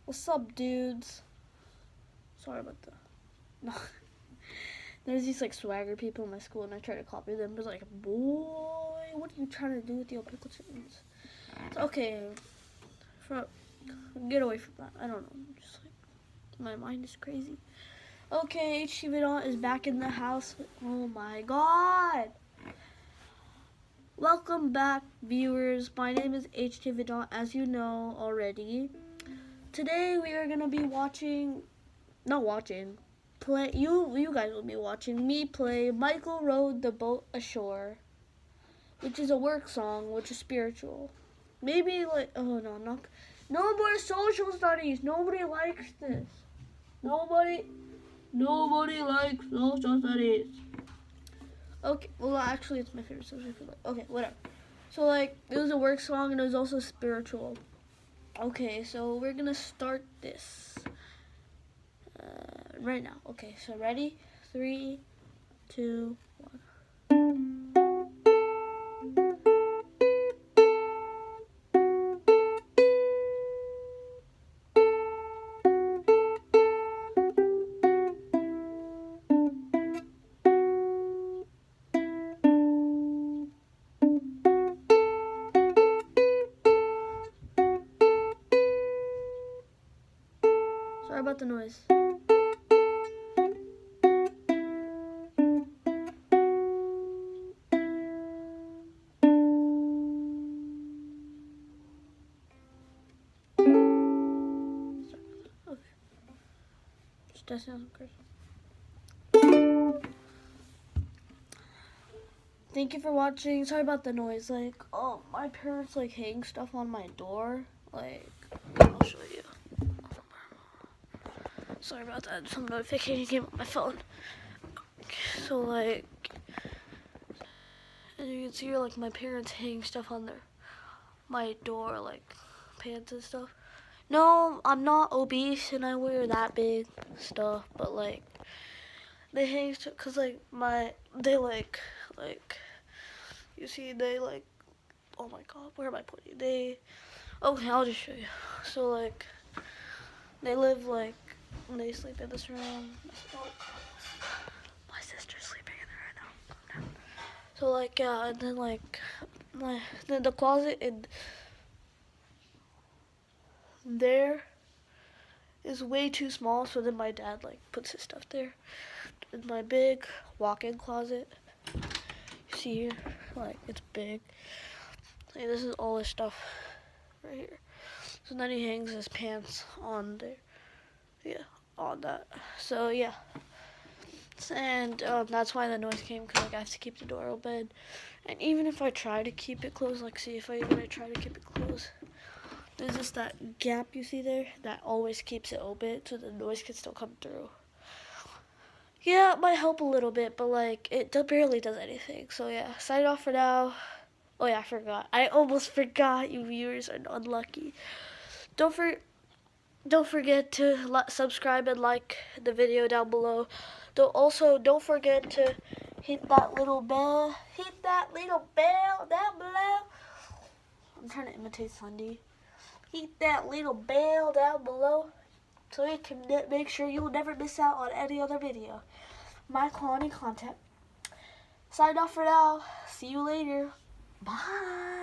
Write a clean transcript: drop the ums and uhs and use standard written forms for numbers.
What's up, dudes? Sorry about the. No. There's these like swagger people in my school, and I try to copy them. But like, boy, what are you trying to do with your pickle chickens? So, okay, get away from that. I don't know. Just like my mind is crazy. Okay, HT Vidal is back in the house. Oh my god! Welcome back, viewers. My name is HT Vidal, as you know already. Today we are gonna be you guys will be watching me play Michael Rowed the Boat Ashore, which is a work song, which is spiritual. Maybe like, oh no, no more social studies. Nobody likes this. Nobody likes social studies. Okay, well actually it's my favorite subject. Okay, whatever. So like, it was a work song and it was also spiritual. Okay, so we're gonna start this right now. Okay, so ready? 3, 2, 1. Sorry about the noise. That sounds crazy. Thank you for watching. Sorry about the noise. Like, oh, my parents like hang stuff on my door. Like, I'll show you. Sorry about that. Some notification came on my phone. So like, as you can see, like my parents hang stuff on my door, like pants and stuff. No, I'm not obese and I wear that big stuff, but like they hang stuff because like they like you see they like, oh my god, where am I putting they? Okay, I'll just show you. So like they live like they sleep in this room. My sister's sleeping in there right now. So like yeah, and then like then the closet in there is way too small, so then my dad like puts his stuff there. In my big walk-in closet, you see here, like it's big. Like, this is all his stuff right here. So then he hangs his pants on there. Yeah, on that. So yeah, and that's why the noise came, because like I have to keep the door open. And even if I try to keep it closed, like see if I try to keep it closed, there's just that gap you see there that always keeps it open so the noise can still come through. Yeah, it might help a little bit, but like it barely does anything. So yeah, sign off for now. Oh yeah, I forgot. I almost forgot. You viewers are unlucky. Don't forget to subscribe and like the video down below. Don't forget to hit that little bell. Hit that little bell down below. I'm trying to imitate Sunday. Hit that little bell down below so you can make sure you will never miss out on any other video. My quality content. Sign off for now. See you later. Bye.